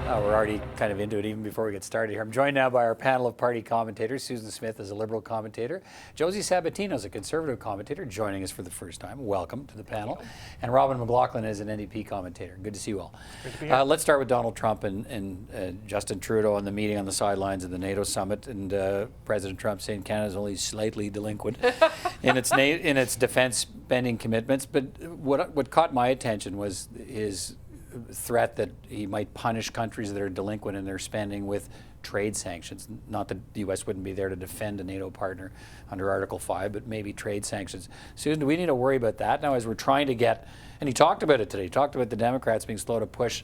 We're already kind of into it even before we get started here. I'm joined now by our panel of party commentators. Susan Smith is a Liberal commentator. Josie Sabatino is a Conservative commentator, joining us for the first time. Welcome to the panel. And Robin MacLachlan is an NDP commentator. Good to see you all. Good to be here. Let's start with Donald Trump and Justin Trudeau and the meeting on the sidelines of the NATO summit, and President Trump saying Canada's only slightly delinquent in its defense spending commitments. But what caught my attention was his threat that he might punish countries that are delinquent in their spending with trade sanctions. Not that the U.S. wouldn't be there to defend a NATO partner under Article 5, but maybe trade sanctions. Susan, do we need to worry about that now as we're trying to get, and he talked about it today, he talked about the Democrats being slow to push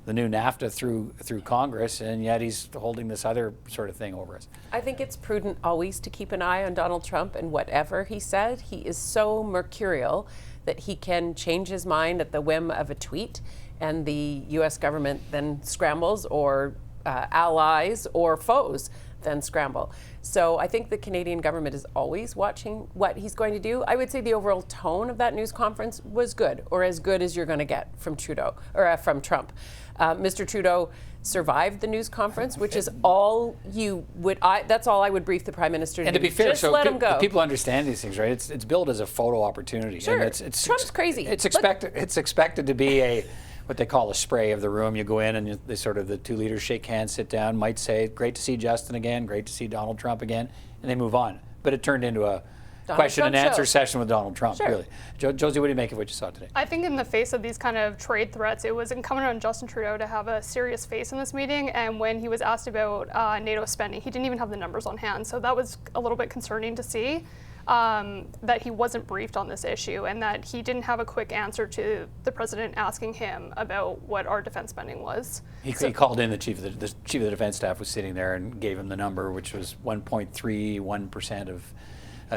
the new NAFTA through Congress, and yet he's holding this other sort of thing over us. I think it's prudent always to keep an eye on Donald Trump and whatever he said. He is so mercurial that he can change his mind at the whim of a tweet, and the U.S. government then scrambles, or allies or foes then scramble. So I think the Canadian government is always watching what he's going to do. I would say the overall tone of that news conference was good, or as good as you're going to get from Trudeau, or from Trump. Mr. Trudeau survived the news conference, which is all you would. That's all I would brief the Prime Minister to do. And to be fair, just so let him go. People understand these things, right? It's billed as a photo opportunity. Sure, and Trump's crazy. It's expected to be a what they call a spray of the room. You go in and the two leaders shake hands, sit down, might say, great to see Justin again, great to see Donald Trump again, and they move on. But it turned into a question and answer session with Donald Trump, really. Josie, what do you make of what you saw today? I think in the face of these kind of trade threats, it was incumbent on Justin Trudeau to have a serious face in this meeting. And when he was asked about NATO spending, he didn't even have the numbers on hand. So that was a little bit concerning to see. That he wasn't briefed on this issue, and that he didn't have a quick answer to the president asking him about what our defense spending was. He called in the chief of the defense staff was sitting there and gave him the number, which was 1.31% of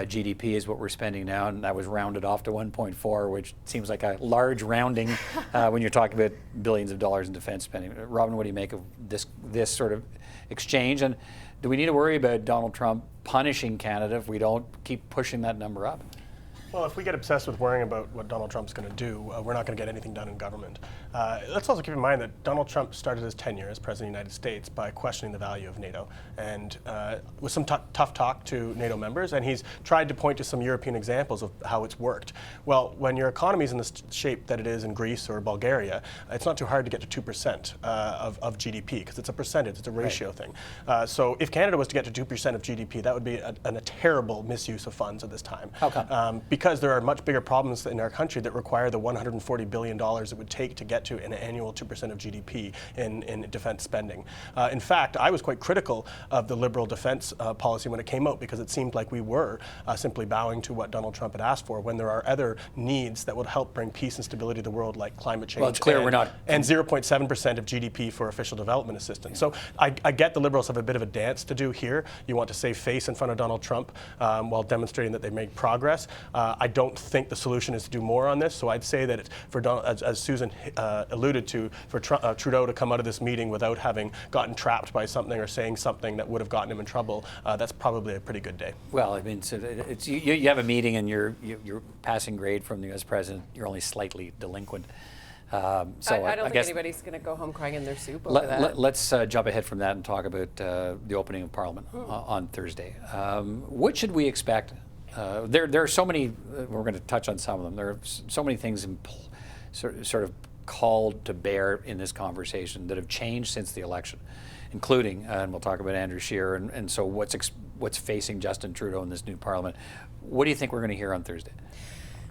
GDP is what we're spending now, and that was rounded off to 1.4, which seems like a large rounding when you're talking about billions of dollars in defense spending. Robin, what do you make of this sort of exchange? And do we need to worry about Donald Trump punishing Canada if we don't keep pushing that number up? Well, if we get obsessed with worrying about what Donald Trump's going to do, we're not going to get anything done in government. Let's also keep in mind that Donald Trump started his tenure as President of the United States by questioning the value of NATO, and with some tough talk to NATO members, and he's tried to point to some European examples of how it's worked. Well, when your economy is in the shape that it is in Greece or Bulgaria, it's not too hard to get to 2% of GDP, because it's a percentage, it's a ratio thing. So if Canada was to get to 2% of GDP, that would be a terrible misuse of funds at this time. How come? Because there are much bigger problems in our country that require the $140 billion it would take to get to an annual 2% of GDP in defense spending. In fact, I was quite critical of the Liberal defense policy when it came out, because it seemed like we were simply bowing to what Donald Trump had asked for, when there are other needs that would help bring peace and stability to the world, like climate change. Well, it's clear we're not. And 0.7% of GDP for official development assistance. So I get the Liberals have a bit of a dance to do here. You want to save face in front of Donald Trump while demonstrating that they made progress. I don't think the solution is to do more on this, so I'd say that it's as Susan alluded to, for Trudeau to come out of this meeting without having gotten trapped by something or saying something that would have gotten him in trouble, that's probably a pretty good day. Well, I mean, so it's, you have a meeting and you're passing grade from the U.S. president, you're only slightly delinquent. So I don't think anybody's going to go home crying in their soup over that. Let's jump ahead from that and talk about the opening of Parliament on Thursday. What should we expect? There are so many, we're going to touch on some of them, there are so many things sort of called to bear in this conversation that have changed since the election, including, and we'll talk about Andrew Scheer, and so what's facing Justin Trudeau in this new Parliament. What do you think we're going to hear on Thursday?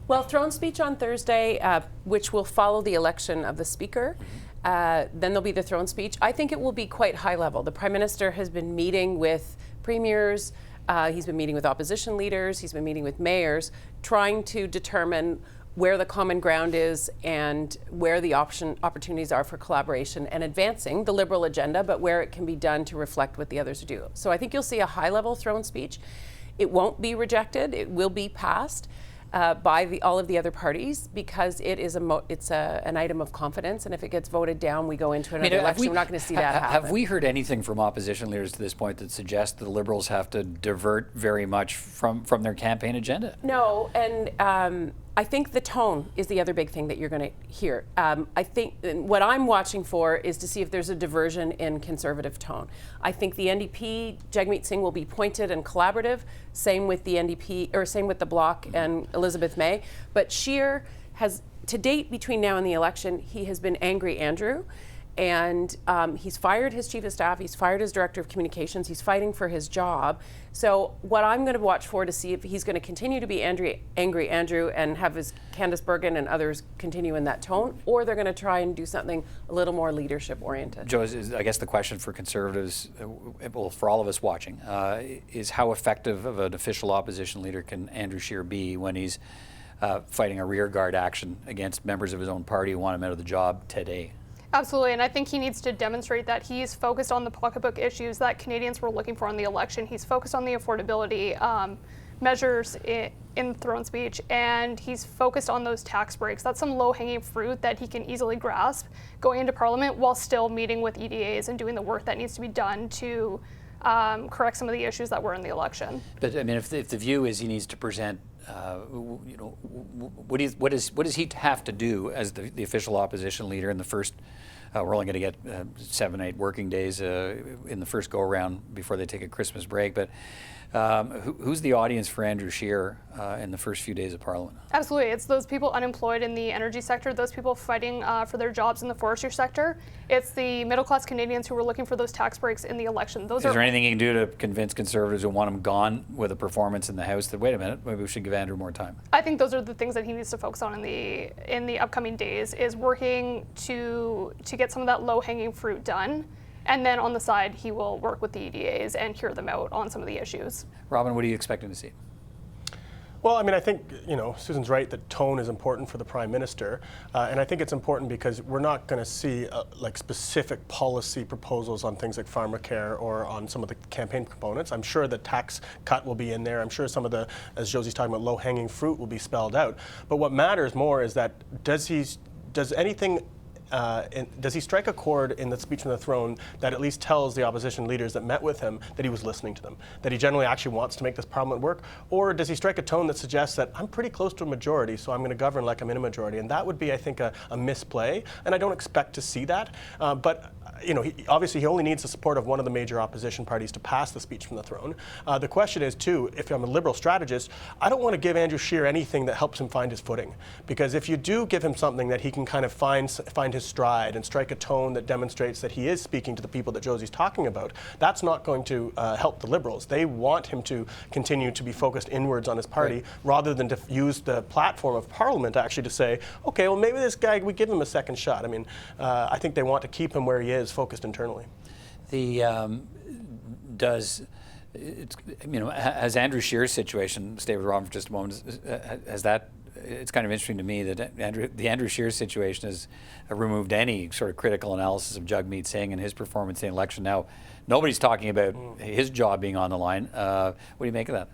Well, throne speech on Thursday, which will follow the election of the Speaker. Then there'll be the throne speech. I think it will be quite high level. The Prime Minister has been meeting with premiers, he's been meeting with opposition leaders, he's been meeting with mayors, trying to determine where the common ground is and where the opportunities are for collaboration and advancing the Liberal agenda, but where it can be done to reflect what the others do. So I think you'll see a high-level throne speech. It won't be rejected. It will be passed by all of the other parties, because it is an item of confidence, and if it gets voted down, we go into another election. We're not going to see that happen. Have we heard anything from opposition leaders to this point that suggests that the Liberals have to divert very much from their campaign agenda? No, and I think the tone is the other big thing that you're going to hear. I think what I'm watching for is to see if there's a diversion in Conservative tone. I think the NDP, Jagmeet Singh, will be pointed and collaborative. Same with the NDP, or same with the Bloc and Elizabeth May. But Scheer has, to date, between now and the election, he has been angry Andrew. And he's fired his chief of staff, he's fired his director of communications, he's fighting for his job. So what I'm going to watch for to see if he's going to continue to be angry Andrew and have his Candice Bergen and others continue in that tone, or they're going to try and do something a little more leadership oriented. Joe, I guess the question for Conservatives, well, for all of us watching, is how effective of an official opposition leader can Andrew Scheer be when he's fighting a rearguard action against members of his own party who want him out of the job today? Absolutely, and I think he needs to demonstrate that he's focused on the pocketbook issues that Canadians were looking for in the election. He's focused on the affordability measures in the throne speech, and he's focused on those tax breaks. That's some low-hanging fruit that he can easily grasp going into Parliament while still meeting with EDAs and doing the work that needs to be done to correct some of the issues that were in the election. But I mean, if the view is he needs to present, you know, what does he have to do as the official opposition leader in the first? We're only going to get 7, 8 working days in the first go-around before they take a Christmas break. But who's the audience for Andrew Scheer in the first few days of Parliament? Absolutely. It's those people unemployed in the energy sector, those people fighting for their jobs in the forestry sector. It's the middle-class Canadians who were looking for those tax breaks in the election. Is there anything you can do to convince Conservatives who want him gone with a performance in the House that, wait a minute, maybe we should give Andrew more time? I think those are the things that he needs to focus on in the upcoming days, is working to get some of that low-hanging fruit done. And then on the side, he will work with the EDAs and hear them out on some of the issues. Robin, what are you expecting to see? Well, I mean, I think, you know, Susan's right that tone is important for the Prime Minister. And I think it's important because we're not going to see like specific policy proposals on things like pharmacare or on some of the campaign components. I'm sure the tax cut will be in there. I'm sure some of the, as Josie's talking about, low-hanging fruit will be spelled out. But what matters more is that does he strike a chord in the speech from the throne that at least tells the opposition leaders that met with him that he was listening to them, that he generally actually wants to make this Parliament work? Or does he strike a tone that suggests that I'm pretty close to a majority, so I'm going to govern like I'm in a majority? And that would be, I think, a misplay, and I don't expect to see that. But you know, obviously he only needs the support of one of the major opposition parties to pass the speech from the throne. The question is, too, if I'm a Liberal strategist, I don't want to give Andrew Scheer anything that helps him find his footing. Because if you do give him something that he can kind of find his stride and strike a tone that demonstrates that he is speaking to the people that Josie's talking about, that's not going to help the Liberals. They want him to continue to be focused inwards on his party, right, rather than to use the platform of Parliament actually to say, okay, well, maybe this guy, we give him a second shot. I mean, I think they want to keep him where he is, focused internally. Has Andrew Scheer's situation, stay with Robin for just a moment, has that, it's kind of interesting to me that the Andrew Scheer situation has removed any sort of critical analysis of Jagmeet Singh and his performance in the election. Now, nobody's talking about his job being on the line. What do you make of that?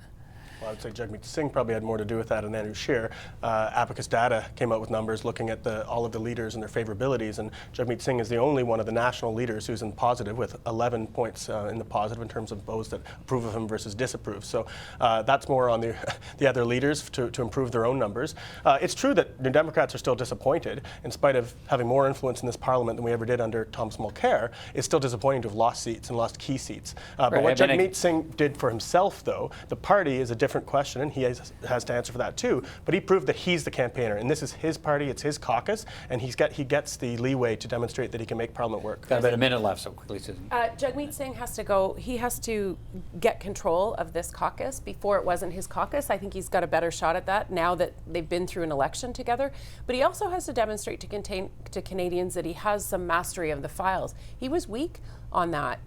Well, I would say Jagmeet Singh probably had more to do with that than Andrew Scheer. Abacus Data came out with numbers looking at all of the leaders and their favorabilities, and Jagmeet Singh is the only one of the national leaders who's in positive, with 11 points in the positive in terms of those that approve of him versus disapprove. So that's more on the other leaders to improve their own numbers. It's true that New Democrats are still disappointed. In spite of having more influence in this Parliament than we ever did under Thomas Mulcair, it's still disappointing to have lost seats and lost key seats. But what Jagmeet Singh did for himself, though, the party is a different question, and he has to answer for that too. But he proved that he's the campaigner, and this is his party, it's his caucus, and he gets the leeway to demonstrate that he can make Parliament work. Got about a minute left, so quickly, Susan. Jagmeet Singh has to go. He has to get control of this caucus. Before it wasn't his caucus. I think he's got a better shot at that now that they've been through an election together. But he also has to demonstrate to Canadians that he has some mastery of the files. He was weak on that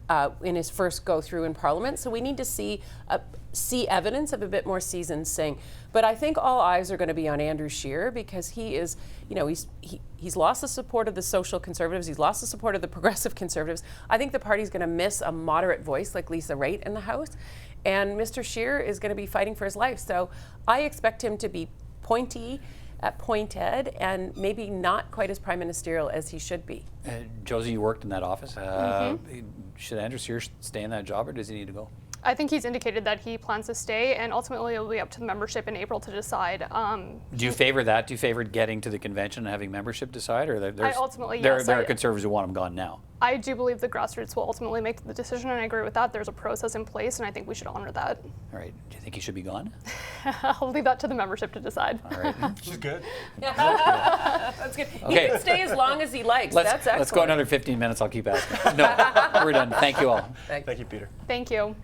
in his first go through in Parliament, so we need to see evidence of a bit more seasoned Singh. But I think all eyes are going to be on Andrew Scheer, because he is, you know, he's lost the support of the social conservatives, he's lost the support of the progressive conservatives. I think the party's going to miss a moderate voice like Lisa Raitt in the House, and Mr. Scheer is going to be fighting for his life. So I expect him to be pointed, and maybe not quite as prime ministerial as he should be. Josie, you worked in that office. Should Andrew Scheer stay in that job, or does he need to go? I think he's indicated that he plans to stay, and ultimately it'll be up to the membership in April to decide. Do you favor that? Do you favor getting to the convention and having membership decide, or yes, there are conservatives who want him gone now? I do believe the grassroots will ultimately make the decision, and I agree with that. There's a process in place, and I think we should honor that. All right. Do you think he should be gone? I'll leave that to the membership to decide. All right. She's good. That's good. Okay. He can stay as long as he likes. That's excellent. Let's go another 15 minutes. I'll keep asking. No, we're done. Thank you all. Thank you, Peter. Thank you.